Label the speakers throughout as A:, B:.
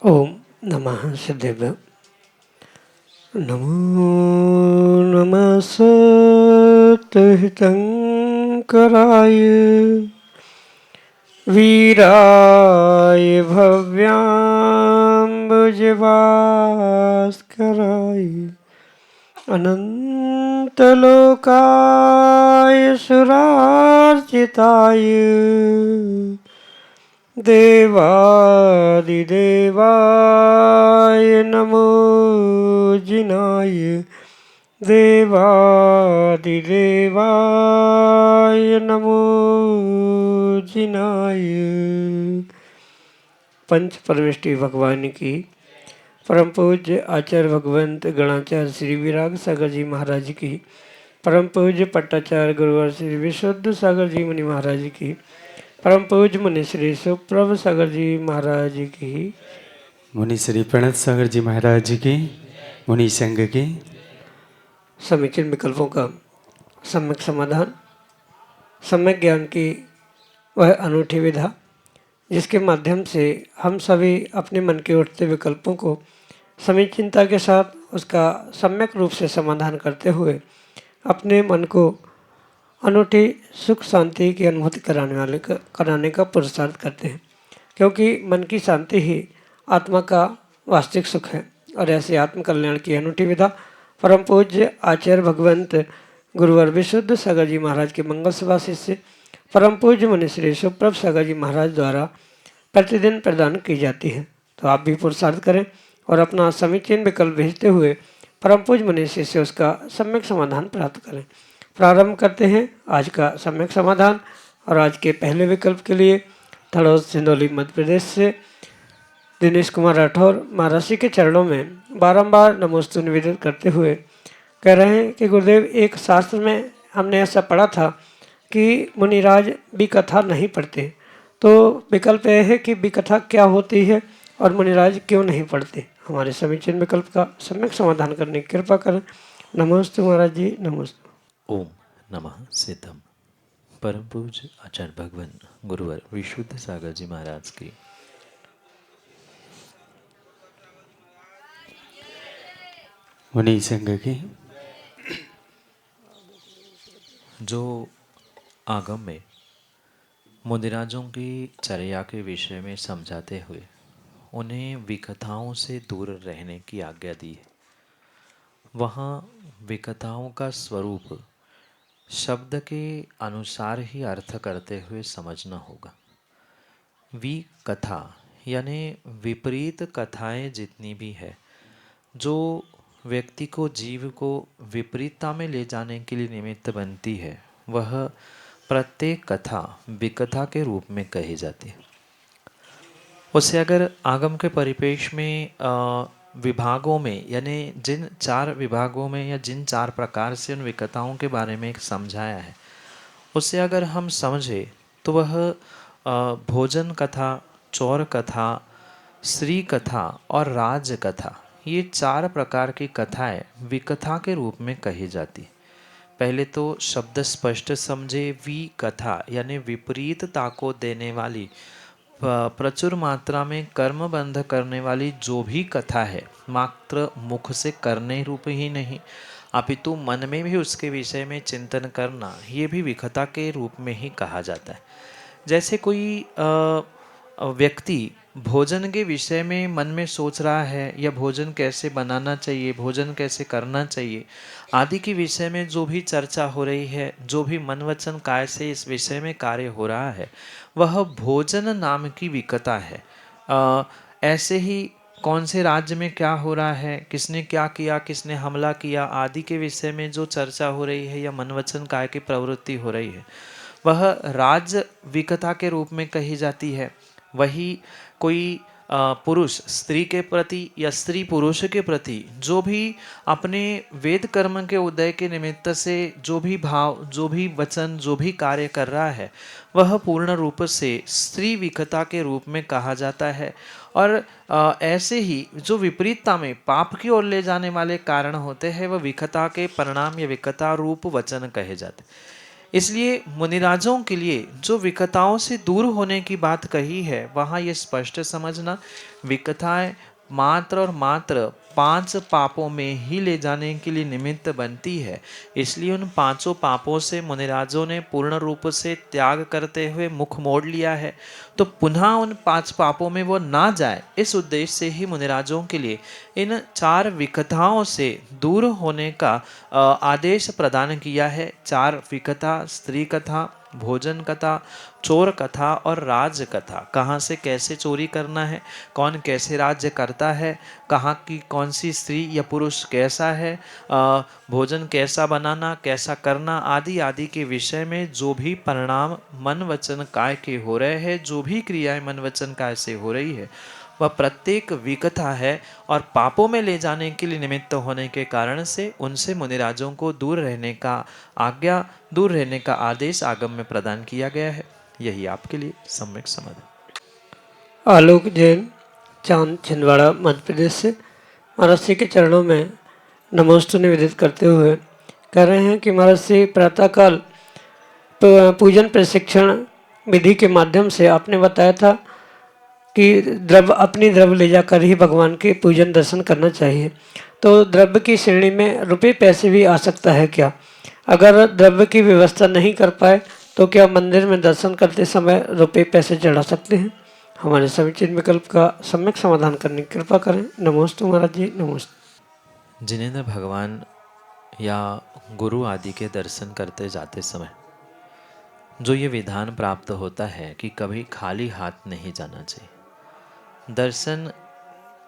A: ओम नमः सिद्धेभ्य। नमो नमः सत्हितंकराय वीराय भव्याम्बुजभास्कराय अनंतलोकाय सुरार्चिताय देवादिदेवाय नमो जिनाय देवादिदेवाय नमो जिनाय। पंच परमेष्टि भगवान की परम पूज्य आचार्य भगवंत गणाचार्य श्री विराग सागर जी महाराज की, परम पूज्य पट्टाचार्य गुरुवर श्री विशुद्ध सागर जी मुनि महाराज की, परम पूज्य मुनि श्री सुप्रभ सागर जी महाराज की,
B: मुनि श्री प्रणत सागर जी महाराज की, मुनि संघ की
A: समीचीन विकल्पों का सम्यक समाधान, सम्यक ज्ञान की वह अनूठी विधा जिसके माध्यम से हम सभी अपने मन के उठते विकल्पों को समीचीनता के साथ उसका सम्यक रूप से समाधान करते हुए अपने मन को अनूठी सुख शांति की अनुभूति कराने का पुरुषार्थ करते हैं, क्योंकि मन की शांति ही आत्मा का वास्तविक सुख है। और ऐसे आत्म कल्याण की अनूठी विधा परम पूज्य आचार्य भगवंत गुरुवर विशुद्ध सागर जी महाराज के मंगल सभा शिष्य परम पूज्य मुनि श्री सुप्रभ सागर जी महाराज द्वारा प्रतिदिन प्रदान की जाती है। तो आप भी पुरुषार्थ करें और अपना समीचीन विकल्प भेजते हुए परम पूज्य मुनि से उसका सम्यक समाधान प्राप्त करें। प्रारंभ करते हैं आज का सम्यक समाधान। और आज के पहले विकल्प के लिए थड़ौद सिंदौली मध्य प्रदेश से दिनेश कुमार राठौर महाराष्ट्र के चरणों में बारंबार नमोस्तु निवेदित करते हुए कह रहे हैं कि गुरुदेव, एक शास्त्र में हमने ऐसा पढ़ा था कि मुनिराज भी कथा नहीं पढ़ते, तो विकल्प यह है कि विकथा क्या होती है और मुनिराज क्यों नहीं पढ़ते। हमारे समीचीन विकल्प का सम्यक समाधान करने की कृपा करें। नमोस्तु महाराज जी, नमोस्तु।
C: ओम नमः सिद्धम। परम पूज्य आचार्य भगवान गुरुवर विशुद्ध सागर जी महाराज की
B: मुनि संघ की
C: जो आगम में मुनिराजों की चर्या के विषय में समझाते हुए उन्हें विकथाओं से दूर रहने की आज्ञा दी है, वहाँ विकथाओं का स्वरूप शब्द के अनुसार ही अर्थ करते हुए समझना होगा। विकथा यानी विपरीत कथाएं जितनी भी है, जो व्यक्ति को जीव को विपरीतता में ले जाने के लिए निमित्त बनती है, वह प्रत्येक कथा विकथा के रूप में कही जाती है। उसे अगर आगम के परिपेक्ष में विभागों में यानी जिन चार विभागों में या जिन चार प्रकार से उन विकथाओं के बारे में समझाया है, उसे अगर हम समझे तो वह भोजन कथा, चौर कथा, श्री कथा और राज कथा, ये चार प्रकार की कथाएं विकथा के रूप में कही जाती। पहले तो शब्द स्पष्ट समझे। विकथा यानी विपरीतता को देने वाली, प्रचुर मात्रा में कर्म बंध करने वाली जो भी कथा है, मात्र मुख से करने रूप ही नहीं अपितु मन में भी उसके विषय में चिंतन करना, ये भी विकथा के रूप में ही कहा जाता है। जैसे कोई व्यक्ति भोजन के विषय में मन में सोच रहा है, या भोजन कैसे बनाना चाहिए, भोजन कैसे करना चाहिए आदि के विषय में जो भी चर्चा हो रही है, जो भी मन वचन काय से इस विषय में कार्य हो रहा है, वह भोजन नाम की विकथा है। ऐसे ही कौन से राज्य में क्या हो रहा है, किसने क्या किया, किसने हमला किया आदि के विषय में जो चर्चा हो रही है या मन वचन काय की प्रवृत्ति हो रही है, वह राज विकथा के रूप में कही जाती है। वही कोई पुरुष स्त्री के प्रति या स्त्री पुरुष के प्रति जो भी अपने वेद कर्म के उदय के निमित्त से जो भी भाव, जो भी वचन, जो भी कार्य कर रहा है, वह पूर्ण रूप से स्त्री विकथा के रूप में कहा जाता है। और ऐसे ही जो विपरीतता में पाप की ओर ले जाने वाले कारण होते हैं, वह विकथा के परिणाम या विकथा रूप वचन कहे जाते हैं। इसलिए मुनिराजों के लिए जो विकताओं से दूर होने की बात कही है, वहाँ ये स्पष्ट समझना, विकताएं मात्र और मात्र 5 पापों में ही ले जाने के लिए निमित्त बनती है। इसलिए उन 5 पापों से मुनिराजों ने पूर्ण रूप से त्याग करते हुए मुख मोड़ लिया है, तो पुनः उन 5 पापों में वो ना जाए, इस उद्देश्य से ही मुनिराजों के लिए इन 4 विकताओं से दूर होने का आदेश प्रदान किया है। 4 विकता, स्त्री कथा, भोजन कथा, चोर कथा और राज कथा। कहाँ से कैसे चोरी करना है, कौन कैसे राज्य करता है, कहाँ की कौन सी स्त्री या पुरुष कैसा है, भोजन कैसा बनाना, कैसा करना आदि आदि के विषय में जो भी परिणाम मन वचन काय के हो रहे हैं, जो भी क्रियाएं मन वचन काय से हो रही है, वह प्रत्येक विकथा है और पापों में ले जाने के लिए निमित्त होने के कारण से उनसे मुनिराजों को दूर रहने का आज्ञा, दूर रहने का आदेश आगम में प्रदान किया गया है। यही आपके लिए सम्यक समझ।
A: आलोक जैन, चांद छिंदवाड़ा, मध्य प्रदेश से महाराज श्री के चरणों में नमोस्तु निवेदित करते हुए कह रहे हैं कि महाराज श्री प्रातःकाल पूजन प्रशिक्षण विधि के माध्यम से आपने बताया था कि अपनी द्रव्य ले जाकर ही भगवान के पूजन दर्शन करना चाहिए। तो द्रव्य की श्रेणी में रुपये पैसे भी आ सकता है क्या? अगर द्रव्य की व्यवस्था नहीं कर पाए तो क्या मंदिर में दर्शन करते समय रुपये पैसे चढ़ा सकते हैं? हमारे समीचीन विकल्प का सम्यक समाधान करने की कृपा करें। नमोस्तु महाराज जी, नमोस्तु।
C: जिन्हें भगवान या गुरु आदि के दर्शन करते जाते समय जो ये विधान प्राप्त होता है कि कभी खाली हाथ नहीं जाना चाहिए। दर्शन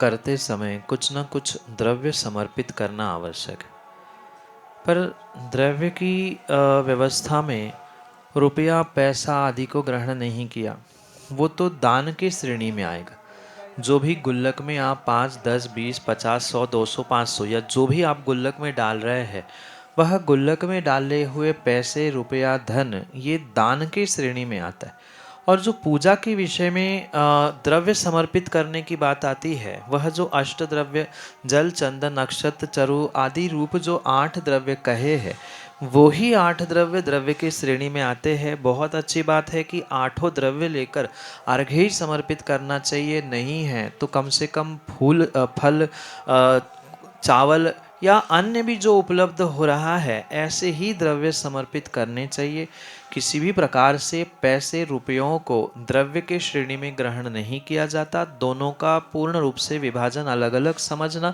C: करते समय कुछ न कुछ द्रव्य समर्पित करना आवश्यक है, पर द्रव्य की व्यवस्था में रुपया पैसा आदि को ग्रहण नहीं किया, वो तो दान की श्रेणी में आएगा। जो भी गुल्लक में आप 5, 10, 20, 50, 100, 200, 500 या जो भी आप गुल्लक में डाल रहे हैं, वह गुल्लक में डाले हुए पैसे, रुपया, धन ये दान की श्रेणी में आता है। और जो पूजा के विषय में द्रव्य समर्पित करने की बात आती है, वह जो अष्ट द्रव्य जल चंदन नक्षत्र चरु आदि रूप जो 8 द्रव्य कहे हैं, वो ही 8 द्रव्य द्रव्य की श्रेणी में आते हैं। बहुत अच्छी बात है कि 8 द्रव्य लेकर अर्घ्य ही समर्पित करना चाहिए। नहीं है तो कम से कम फूल, फल, चावल या अन्य भी जो उपलब्ध हो रहा है, ऐसे ही द्रव्य समर्पित करने चाहिए। किसी भी प्रकार से पैसे रुपयों को द्रव्य के श्रेणी में ग्रहण नहीं किया जाता। दोनों का पूर्ण रूप से विभाजन अलग अलग समझना।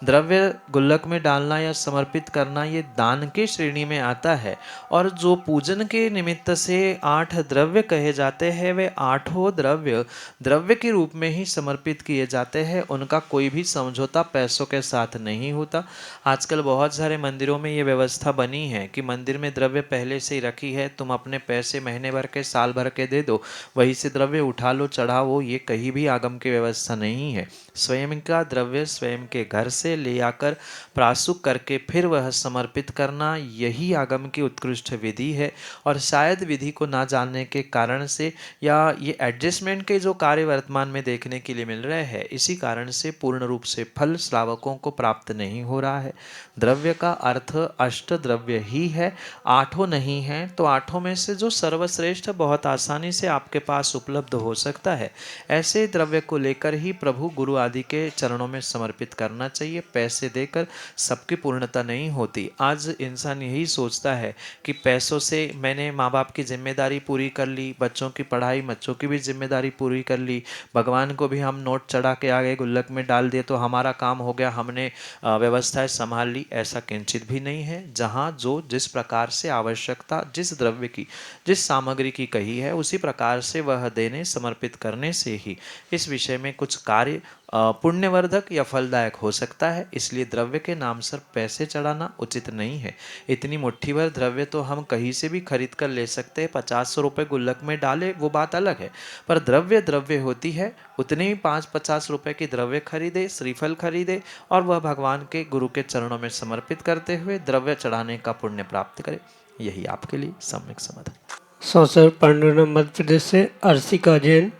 C: द्रव्य गुल्लक में डालना या समर्पित करना ये दान के श्रेणी में आता है, और जो पूजन के निमित्त से 8 द्रव्य कहे जाते हैं, वे 8 द्रव्य द्रव्य के रूप में ही समर्पित किए जाते हैं। उनका कोई भी समझौता पैसों के साथ नहीं होता। आजकल बहुत सारे मंदिरों में ये व्यवस्था बनी है कि मंदिर में द्रव्य पहले से ही रखी है, तुम अपने पैसे महीने भर के साल भर के दे दो, वहीं से द्रव्य उठा लो चढ़ाओ। ये कहीं भी आगम की व्यवस्था नहीं है। स्वयं का द्रव्य स्वयं के घर से ले आकर प्रासुक करके फिर वह समर्पित करना, यही आगम की उत्कृष्ट विधि है। और शायद विधि को ना जानने के कारण से या ये एडजस्टमेंट के जो कार्य वर्तमान में देखने के लिए मिल रहे हैं, इसी कारण से पूर्ण रूप से फल श्रावकों को प्राप्त नहीं हो रहा है। द्रव्य का अर्थ अष्ट द्रव्य ही है, 8 नहीं है। तो 8 में से जो सर्वश्रेष्ठ बहुत आसानी से आपके पास उपलब्ध हो सकता है, ऐसे द्रव्य को लेकर ही प्रभु गुरु आदि के चरणों में समर्पित करना चाहिए। पैसे देकर सबकी पूर्णता नहीं होती। आज इंसान यही सोचता है कि पैसों से मैंने माँ बाप की जिम्मेदारी पूरी कर ली, बच्चों की पढ़ाई, बच्चों की भी जिम्मेदारी पूरी कर ली, भगवान को भी हम नोट चढ़ा के आगे गुल्लक में डाल दिए तो हमारा काम हो गया, हमने व्यवस्थाएं संभाल ली। ऐसा किंचित भी नहीं है। जहाँ जो जिस प्रकार से आवश्यकता जिस द्रव्य की, जिस सामग्री की कही है, उसी प्रकार से वह देने समर्पित करने से ही इस विषय में कुछ कार्य पुण्यवर्धक या फलदायक हो सकता है। इसलिए द्रव्य के नाम से पैसे चढ़ाना उचित नहीं है। इतनी मुट्ठी भर द्रव्य तो हम कहीं से भी खरीद कर ले सकते हैं। 50-100 रुपये गुल्लक में डाले वो बात अलग है, पर द्रव्य द्रव्य होती है। उतने ही 5-50 रुपये की द्रव्य खरीदे, श्रीफल खरीदे और वह भगवान के गुरु के चरणों में समर्पित करते हुए द्रव्य चढ़ाने का पुण्य प्राप्त करे। यही आपके लिए सम्यक समाधान।
A: सौसर पांडुरंग मध्य प्रदेश से अर्शिका जैन,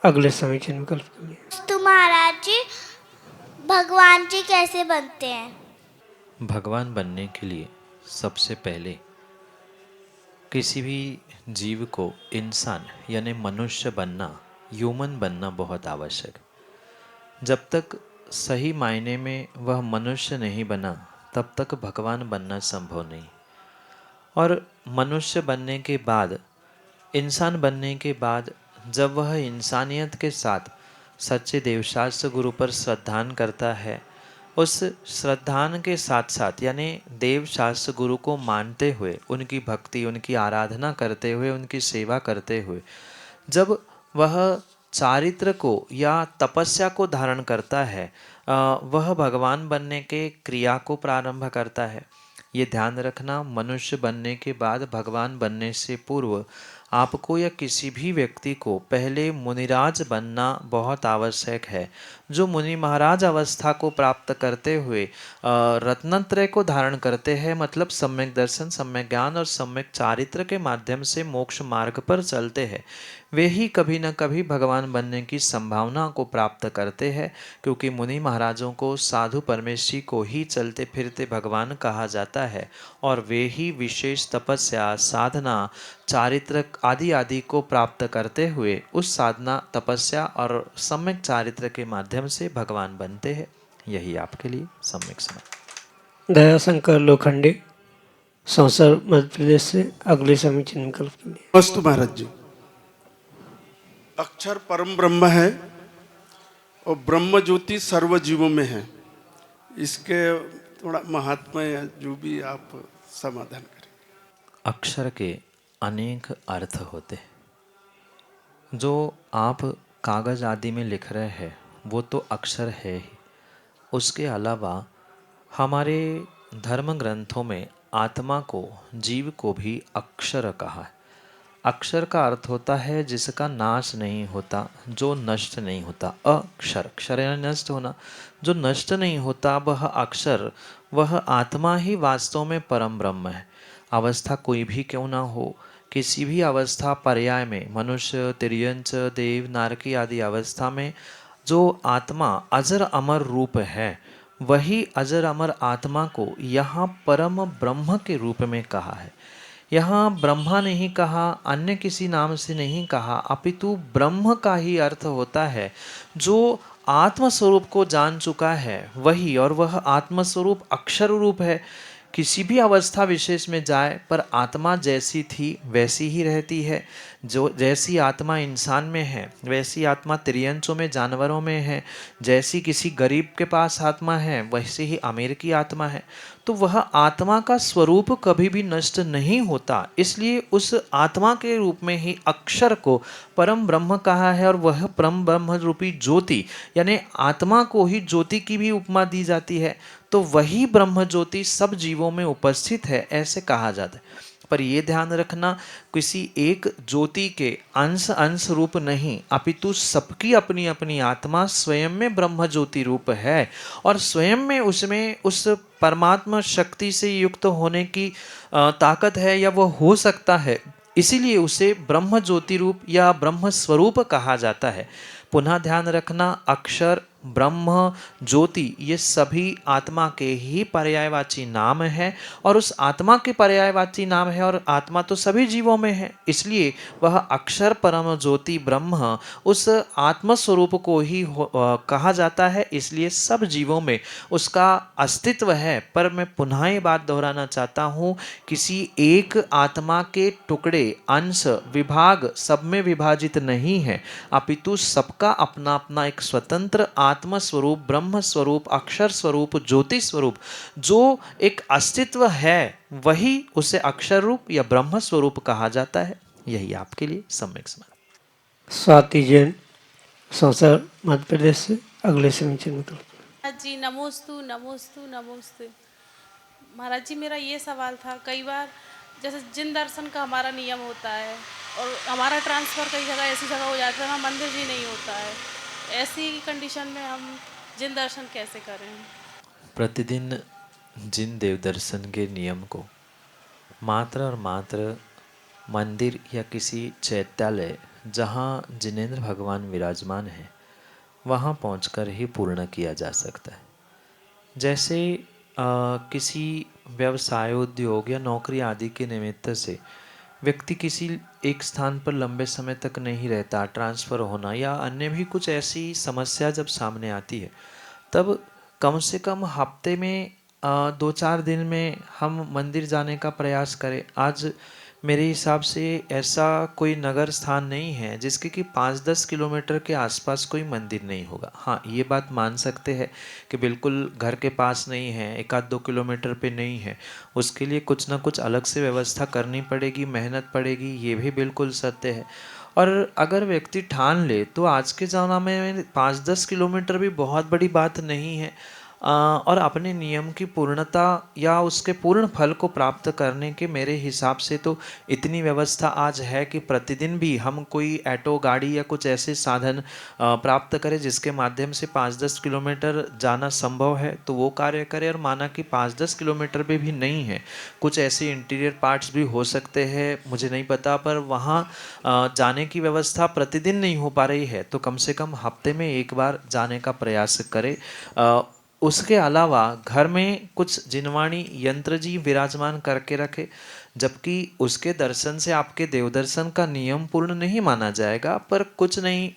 A: अगले समीचीन विकल्प के लिए।
D: तो महाराज जी, भगवान जी कैसे बनते हैं?
C: भगवान बनने के लिए सबसे पहले किसी भी जीव को इंसान यानी मनुष्य बनना, ह्यूमन बनना बहुत आवश्यक है। जब तक सही मायने में वह मनुष्य नहीं बना तब तक भगवान बनना संभव नहीं। और मनुष्य बनने के बाद, इंसान बनने के बाद जब वह इंसानियत के साथ सच्चे देवशास्त्र गुरु पर श्रद्धान करता है, उस श्रद्धान के साथ साथ यानी देवशास्त्र गुरु को मानते हुए, उनकी भक्ति, उनकी आराधना करते हुए, उनकी सेवा करते हुए जब वह चारित्र को या तपस्या को धारण करता है, वह भगवान बनने के क्रिया को प्रारंभ करता है। ये ध्यान रखना, मनुष्य बनने के बाद भगवान बनने से पूर्व आपको या किसी भी व्यक्ति को पहले मुनिराज बनना बहुत आवश्यक है। जो मुनि महाराज अवस्था को प्राप्त करते हुए रत्नत्रय को धारण करते हैं, मतलब सम्यक दर्शन, सम्यक ज्ञान और सम्यक चारित्र के माध्यम से मोक्ष मार्ग पर चलते हैं, वे ही कभी न कभी भगवान बनने की संभावना को प्राप्त करते हैं। क्योंकि मुनि महाराजों को, साधु परमेशी को ही चलते फिरते भगवान कहा जाता है, और वे ही विशेष तपस्या, साधना, चारित्र आदि आदि को प्राप्त करते हुए उस साधना, तपस्या और सम्यक चारित्र के माध्यम से भगवान बनते हैं। यही आपके लिए सम्यक समझ।
A: दयाशंकर लोखंडे, सौंसर मध्य प्रदेश से अगले समीचीन विकल्प के लिए।
E: वस्तु महाराज जी, अक्षर परम ब्रह्म है और ब्रह्म ज्योति सर्व जीवों में है। इसके थोड़ा महात्मा है, जो भी आप समाधान करें।
C: अक्षर के अनेक अर्थ होते हैं। जो आप कागज आदि में लिख रहे हैं वो तो अक्षर है ही, उसके अलावा हमारे धर्म ग्रंथों में आत्मा को, जीव को भी अक्षर कहा है। अक्षर का अर्थ होता है जिसका नाश नहीं होता, जो नष्ट नहीं होता। अक्षर, अक्षर यानी नष्ट होना, जो नष्ट नहीं होता वह अक्षर, वह आत्मा ही वास्तव में परम ब्रह्म है। अवस्था कोई भी क्यों ना हो, किसी भी अवस्था पर्याय में, मनुष्य, तिर्यंच, देव, नारकी आदि अवस्था में जो आत्मा अजर अमर रूप है, वही अजर अमर आत्मा को यहाँ परम ब्रह्म के रूप में कहा है। यहाँ ब्रह्मा नहीं कहा, अन्य किसी नाम से नहीं कहा, अपितु ब्रह्म का ही अर्थ होता है जो आत्म स्वरूप को जान चुका है वही, और वह आत्म स्वरूप अक्षर रूप है। किसी भी अवस्था विशेष में जाए पर आत्मा जैसी थी वैसी ही रहती है। जो जैसी आत्मा इंसान में है वैसी आत्मा तिर्यंचों में, जानवरों में है। जैसी किसी गरीब के पास आत्मा है वैसे ही अमीर की आत्मा है। तो वह आत्मा का स्वरूप कभी भी नष्ट नहीं होता, इसलिए उस आत्मा के रूप में ही अक्षर को परम ब्रह्म कहा है। और वह परम ब्रह्म रूपी ज्योति, यानी आत्मा को ही ज्योति की भी उपमा दी जाती है। तो वही ब्रह्म ज्योति सब जीवों में उपस्थित है, ऐसे कहा जाता है। पर यह ध्यान रखना, किसी एक ज्योति के अंश अंश रूप नहीं, अपितु सबकी अपनी अपनी आत्मा स्वयं में ब्रह्म ज्योति रूप है, और स्वयं में उसमें उस परमात्मा शक्ति से युक्त होने की ताकत है, या वह हो सकता है। इसीलिए उसे ब्रह्म ज्योति रूप या ब्रह्म स्वरूप कहा जाता है। पुनः ध्यान रखना, अक्षर, ब्रह्म, ज्योति ये सभी आत्मा के ही पर्यायवाची नाम है, और उस आत्मा के पर्यायवाची नाम है, और आत्मा तो सभी जीवों में है, इसलिए वह अक्षर परम ज्योति ब्रह्म उस आत्म स्वरूप को ही कहा जाता है। इसलिए सब जीवों में उसका अस्तित्व है। पर मैं पुनः ये बात दोहराना चाहता हूँ, किसी एक आत्मा के टुकड़े, अंश, विभाग सब में विभाजित नहीं है, अपितु सबका अपना अपना एक स्वतंत्र आत्म स्वरूप, ब्रह्म स्वरूप, अक्षर स्वरूप, ज्योति स्वरूप जो एक अस्तित्व है, वही उसे अक्षर रूप या ब्रह्म स्वरूप कहा जाता है। यही आपके लिए सम्यक समझ।
A: स्वाति जैन, सौंसर मध्य प्रदेश से अगले समीचीन विकल्प।
F: जी नमोस्तु नमोस्तु नमोस्तु। महाराज जी, मेरा ये सवाल था, कई बार जैसे जिन दर्शन का हमारा नियम होता है और हमारा ट्रांसफ़र कई जगह ऐसी जगह हो जाता है वहाँ मंदिर भी नहीं होता है, ऐसी कंडीशन में हम जिन दर्शन कैसे करें?
C: प्रतिदिन जिन देव दर्शन के नियम को मात्र और मात्र मंदिर या किसी चैत्यालय जहाँ जिनेंद्र भगवान विराजमान है वहाँ पहुंचकर ही पूर्ण किया जा सकता है। जैसे किसी व्यवसाय, उद्योग या नौकरी आदि के निमित्त से व्यक्ति किसी एक स्थान पर लंबे समय तक नहीं रहता, ट्रांसफ़र होना या अन्य भी कुछ ऐसी समस्या जब सामने आती है, तब कम से कम हफ्ते में 2-4 दिन में हम मंदिर जाने का प्रयास करें। आज मेरे हिसाब से ऐसा कोई नगर स्थान नहीं है जिसके कि 5-10 किलोमीटर के आसपास कोई मंदिर नहीं होगा। हाँ, ये बात मान सकते हैं कि बिल्कुल घर के पास नहीं है, 1-2 किलोमीटर पे नहीं है, उसके लिए कुछ ना कुछ अलग से व्यवस्था करनी पड़ेगी, मेहनत पड़ेगी, ये भी बिल्कुल सत्य है। और अगर व्यक्ति ठान ले तो आज के ज़माने में 5-10 किलोमीटर भी बहुत बड़ी बात नहीं है। और अपने नियम की पूर्णता या उसके पूर्ण फल को प्राप्त करने के मेरे हिसाब से तो इतनी व्यवस्था आज है कि प्रतिदिन भी हम कोई ऑटो गाड़ी या कुछ ऐसे साधन प्राप्त करें जिसके माध्यम से 5-10 किलोमीटर जाना संभव है तो वो कार्य करें। और माना कि 5-10 किलोमीटर पे भी नहीं है, कुछ ऐसे इंटीरियर पार्ट्स भी हो सकते हैं, मुझे नहीं पता, पर वहाँ जाने की व्यवस्था प्रतिदिन नहीं हो पा रही है तो कम से कम हफ्ते में एक बार जाने का प्रयास करें। उसके अलावा घर में कुछ जिनवाणी यंत्र जी विराजमान करके रखे, जबकि उसके दर्शन से आपके देव दर्शन का नियम पूर्ण नहीं माना जाएगा, पर कुछ नहीं,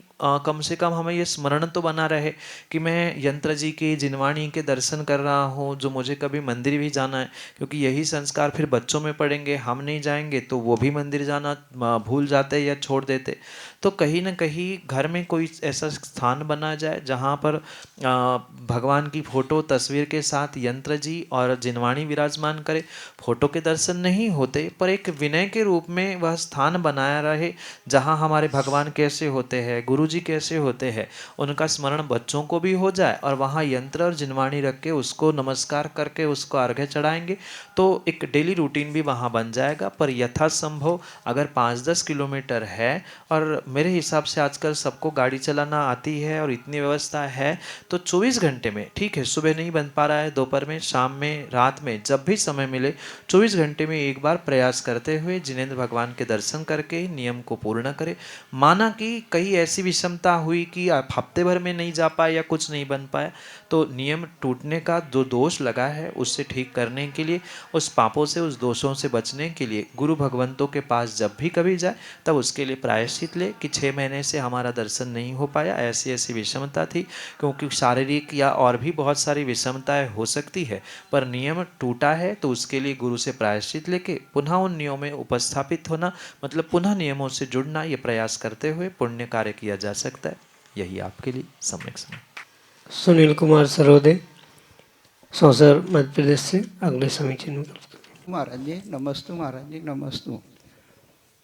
C: कम से कम हमें ये स्मरण तो बना रहे कि मैं यंत्र जी के जिनवाणी के दर्शन कर रहा हूँ, जो मुझे कभी मंदिर भी जाना है, क्योंकि यही संस्कार फिर बच्चों में पड़ेंगे, हम नहीं जाएंगे तो वो भी मंदिर जाना भूल जाते या छोड़ देते। तो कहीं ना कहीं घर में कोई ऐसा स्थान बना जाए जहाँ पर भगवान की फोटो तस्वीर के साथ यंत्र जी और जिनवाणी विराजमान करे। फोटो के दर्शन नहीं होते पर एक विनय के रूप में वह स्थान बनाया रहे जहाँ हमारे भगवान कैसे होते हैं, गुरु जी कैसे होते हैं, उनका स्मरण बच्चों को भी हो जाए और वहाँ यंत्र और जिनवाणी रख के उसको नमस्कार करके उसको अर्घ्य चढ़ाएंगे तो एक डेली रूटीन भी वहाँ बन जाएगा। पर यथासंभव अगर 5-10 किलोमीटर है और मेरे हिसाब से आजकल सबको गाड़ी चलाना आती है और इतनी व्यवस्था है तो 24 घंटे में, ठीक है सुबह नहीं बन पा रहा है, दोपहर में, शाम में, रात में, जब भी समय मिले 24 घंटे में एक बार प्रयास करते हुए जिनेंद्र भगवान के दर्शन करके नियम को पूर्ण करें। माना कि कहीं ऐसी विषमता हुई कि आप हफ्ते भर में नहीं जा पाए या कुछ नहीं बन पाया तो नियम टूटने का जो दोष लगा है उससे ठीक करने के लिए, उस पापों से, उस दोषों से बचने के लिए गुरु भगवंतों के पास जब भी कभी जाए तब उसके लिए प्रायश्चित ले कि 6 महीने से हमारा दर्शन नहीं हो पाया, ऐसी ऐसी विषमता थी, क्योंकि शारीरिक या और भी बहुत सारी विषमताएं हो सकती है, पर नियम टूटा है तो उसके लिए गुरु से प्रायश्चित लेके पुनः उन नियमों में उपस्थापित होना, मतलब पुनः नियमों से जुड़ना, ये प्रयास करते हुए पुण्य कार्य किया जा सकता है। यही आपके लिए सम्यक समय।
A: सुनील कुमार सरोदे, सौसर मध्य प्रदेश से अगले समीचीन में।
G: महाराज जी नमस्तु, महाराज जी नमस्तु।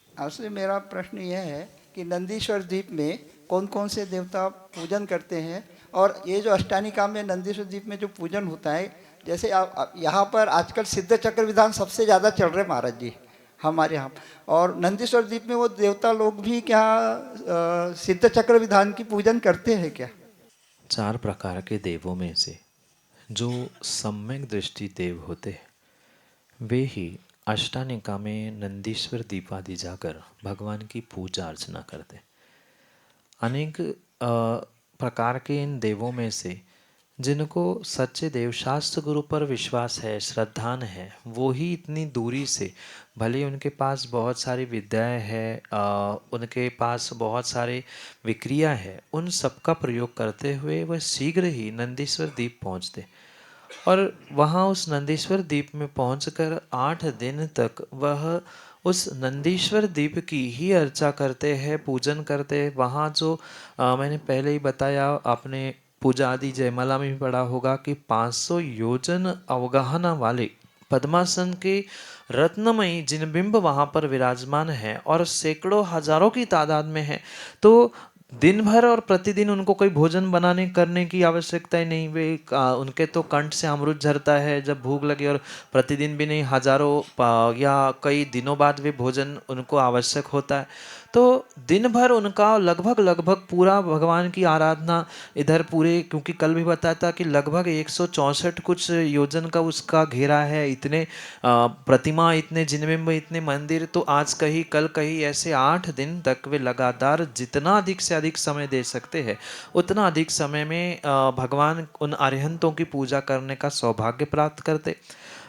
G: आपसे मेरा प्रश्न यह है कि नंदीश्वर द्वीप में कौन कौन से देवता पूजन करते हैं, और ये जो अष्टानिका में नंदीश्वर द्वीप में जो पूजन होता है, जैसे आप यहाँ पर आजकल सिद्ध चक्र विधान सबसे ज़्यादा चल रहे महाराज जी हमारे यहाँ, और नंदीश्वर द्वीप में वो देवता लोग भी क्या सिद्ध चक्र विधान की पूजन करते हैं क्या?
C: 4 प्रकार के देवों में से जो सम्यक दृष्टि देव होते हैं वे ही अष्टानिका में नंदीश्वर द्वीप आदि जाकर भगवान की पूजा अर्चना करते। अनेक प्रकार के इन देवों में से जिनको सच्चे देवशास्त्र गुरु पर विश्वास है, श्रद्धान है, वो ही इतनी दूरी से, भले उनके पास बहुत सारी विद्याएं हैं, उनके पास बहुत सारे विक्रिया है, उन सब का प्रयोग करते हुए वह शीघ्र ही नंदीश्वर द्वीप पहुँचते और वहाँ उस नंदीश्वर द्वीप में पहुंचकर 8 दिन तक वह उस नंदीश्वर द्वीप की ही अर्चा करते हैं, पूजन करते हैं। वहाँ जो मैंने पहले ही बताया, आपने पूजा आदि जयमाला में भी पढ़ा होगा कि 500 योजन अवगाहना वाले पद्मासन के रत्नमयी जिनबिंब वहाँ पर विराजमान है और सैकड़ों हजारों की तादाद में है। तो दिन भर और प्रतिदिन उनको कोई भोजन बनाने करने की आवश्यकता ही नहीं, वे उनके तो कंठ से अमृत झरता है जब भूख लगे, और प्रतिदिन भी नहीं, हजारों या कई दिनों बाद वे भोजन उनको आवश्यक होता है। तो दिन भर उनका लगभग पूरा भगवान की आराधना इधर पूरे, क्योंकि कल भी बताया था कि लगभग 164 कुछ योजन का उसका घेरा है, इतने प्रतिमा, इतने जिनबिंब, इतने मंदिर। तो आज कहीं कल कहीं ऐसे 8 दिन तक वे लगातार जितना अधिक से अधिक समय दे सकते हैं उतना अधिक समय में भगवान उन अरिहंतों की पूजा करने का सौभाग्य प्राप्त करते।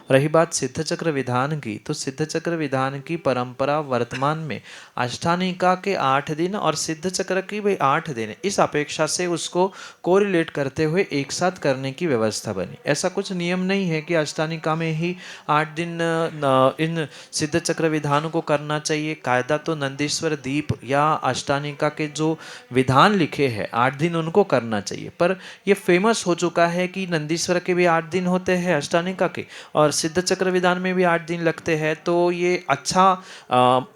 C: रही बात सिद्ध चक्र विधान की, तो सिद्ध चक्र विधान की परंपरा वर्तमान में अष्टानिका के 8 दिन और सिद्ध चक्र की भी 8 दिन, इस अपेक्षा से उसको कोरिलेट करते हुए एक साथ करने की व्यवस्था बनी। ऐसा कुछ नियम नहीं है कि अष्टानिका में ही 8 दिन इन सिद्ध चक्र विधान को करना चाहिए। कायदा तो नंदीश्वर दीप या अष्टानिका के जो विधान लिखे हैं 8 दिन उनको करना चाहिए, पर ये फेमस हो चुका है कि नंदीश्वर के भी 8 दिन होते हैं अष्टानिका के, और सिद्ध चक्र विधान में भी 8 दिन लगते हैं। तो ये अच्छा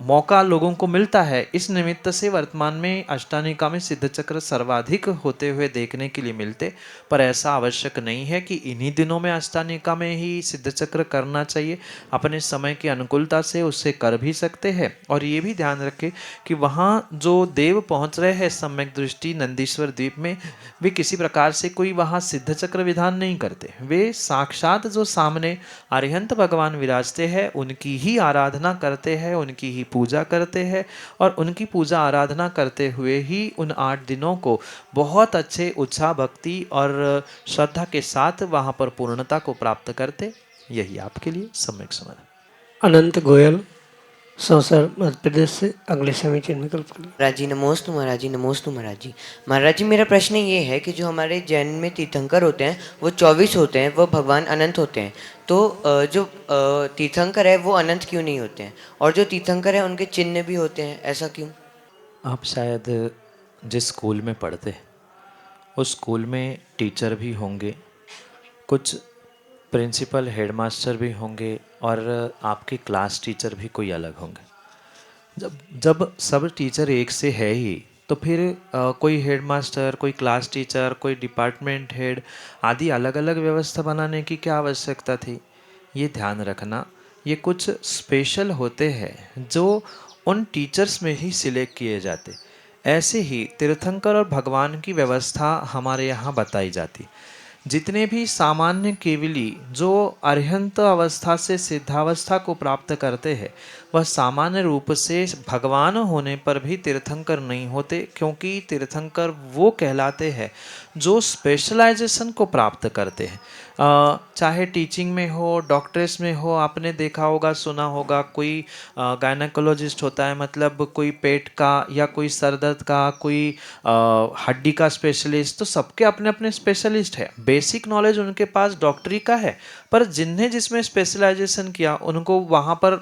C: मौका लोगों को मिलता है। इस निमित्त से वर्तमान में अष्टानिका में सिद्ध चक्र सर्वाधिक होते हुए देखने के लिए मिलते, पर ऐसा आवश्यक नहीं है कि इन्हीं दिनों में अष्टानिका में ही सिद्ध चक्र करना चाहिए। अपने समय की अनुकूलता से उससे कर भी सकते हैं। और ये भी ध्यान रखें कि वहाँ जो देव पहुँच रहे हैं सम्यक दृष्टि नंदीश्वर द्वीप में, वे किसी प्रकार से कोई वहाँ सिद्ध चक्र विधान नहीं करते। वे साक्षात जो सामने अरिहंत भगवान विराजते हैं उनकी ही आराधना करते हैं, उनकी ही पूजा करते हैं, और उनकी पूजा आराधना करते हुए ही उन 8 दिनों को बहुत अच्छे उत्साह भक्ति और श्रद्धा के साथ वहाँ पर पूर्णता को प्राप्त करते। यही आपके लिए सम्यक समाधान।
A: अनंत गोयल, सौसर मध्य प्रदेश से अगले समीचीन विकल्प के लिए।
H: महाराज जी नमोस्तु, महाराज जी नमोस्तु। महाराज जी, महाराज जी मेरा प्रश्न ये है कि जो हमारे जैन में तीर्थंकर होते हैं वो 24 होते हैं, वो भगवान अनंत होते हैं, तो जो तीर्थंकर है वो अनंत क्यों नहीं होते हैं? और जो तीर्थंकर है उनके चिन्ह भी होते हैं, ऐसा क्यों?
C: आप शायद जिस स्कूल में पढ़ते हैं उस स्कूल में टीचर भी होंगे, कुछ प्रिंसिपल हेडमास्टर भी होंगे, और आपके क्लास टीचर भी कोई अलग होंगे। जब सब टीचर एक से है ही, तो फिर कोई हेडमास्टर, कोई क्लास टीचर, कोई डिपार्टमेंट हेड आदि अलग अलग व्यवस्था बनाने की क्या आवश्यकता थी? ये ध्यान रखना, ये कुछ स्पेशल होते हैं जो उन टीचर्स में ही सिलेक्ट किए जाते। ऐसे ही तीर्थंकर और भगवान की व्यवस्था हमारे यहाँ बताई जाती। जितने भी सामान्य केवली जो अरिहंत अवस्था से सिद्धावस्था को प्राप्त करते हैं वह सामान्य रूप से भगवान होने पर भी तीर्थंकर नहीं होते, क्योंकि तीर्थंकर वो कहलाते हैं जो स्पेशलाइजेशन को प्राप्त करते हैं। चाहे टीचिंग में हो, डॉक्टर्स में हो, आपने देखा होगा, सुना होगा, कोई गायनेकोलॉजिस्ट होता है, मतलब कोई पेट का या कोई सर दर्द का, कोई हड्डी का स्पेशलिस्ट, तो सबके अपने अपने स्पेशलिस्ट है। बेसिक नॉलेज उनके पास डॉक्टरी का है, पर जिन्हें जिसमें स्पेशलाइजेशन किया उनको वहाँ पर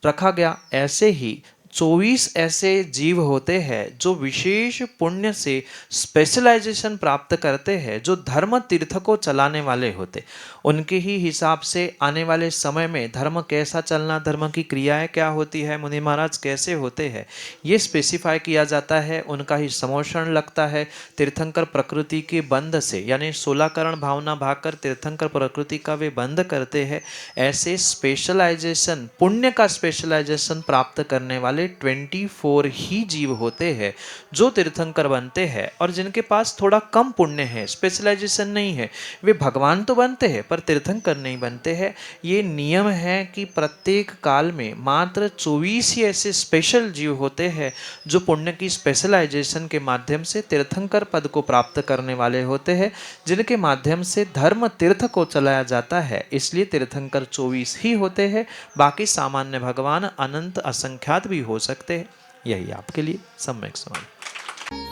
C: रखा गया। ऐसे ही 24 ऐसे जीव होते हैं जो विशेष पुण्य से स्पेशलाइजेशन प्राप्त करते हैं, जो धर्म तीर्थ को चलाने वाले होते। उनके ही हिसाब से आने वाले समय में धर्म कैसा चलना, धर्म की क्रियाएं क्या होती है, मुनि महाराज कैसे होते हैं, ये स्पेसिफाई किया जाता है। उनका ही समोषण लगता है। तीर्थंकर प्रकृति के बंध से, यानी 16 करण भावना भाग कर तीर्थंकर प्रकृति का वे बंध करते हैं। ऐसे स्पेशलाइजेशन, पुण्य का स्पेशलाइजेशन प्राप्त करने वाले 24 ही जीव होते हैं जो तीर्थंकर बनते हैं, और जिनके पास थोड़ा कम पुण्य है, स्पेशलाइजेशन नहीं है, वे भगवान तो बनते हैं पर तीर्थंकर नहीं बनते हैं। ये नियम है कि प्रत्येक काल में मात्र 24 ही ऐसे स्पेशल जीव होते हैं जो पुण्य की स्पेशलाइजेशन के माध्यम से तीर्थंकर पद को प्राप्त करने वाले होते हैं, जिनके माध्यम से धर्म तीर्थ को चलाया जाता है। इसलिए तीर्थंकर 24 ही होते हैं, बाकी सामान्य भगवान अनंत असंख्यात भी हो सकते हैं। यही आपके लिए सम्यक समाधान।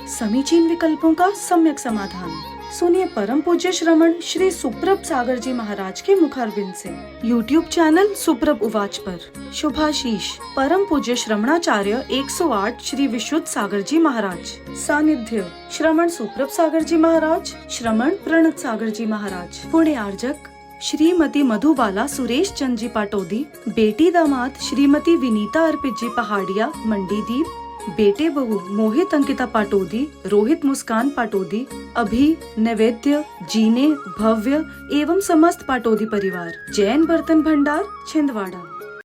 I: समीचीन विकल्पों का सम्यक समाधान सुनिए परम पूज्य श्रमण श्री सुप्रभ सागर जी महाराज के मुखारबिंद से। YouTube चैनल सुप्रभ उवाच पर शुभाशीष परम पूज्य श्रमणाचार्य 108 श्री विशुद्ध सागर जी महाराज। सानिध्य श्रमण सुप्रभ सागर जी महाराज, श्रमण प्रणत सागर जी महाराज। पुण्य आर्जक श्रीमती मधुबाला सुरेश चंद जी पाटोदी, बेटी दामाद श्रीमती विनीता अर्पित जी पहाड़िया मंडीदीप, बेटे बहू मोहित अंकिता पाटोदी, रोहित मुस्कान पाटोदी, अभी नैवेद्य जीने भव्य एवं समस्त पाटोदी परिवार। जैन बर्तन भंडार छिंदवाड़ा।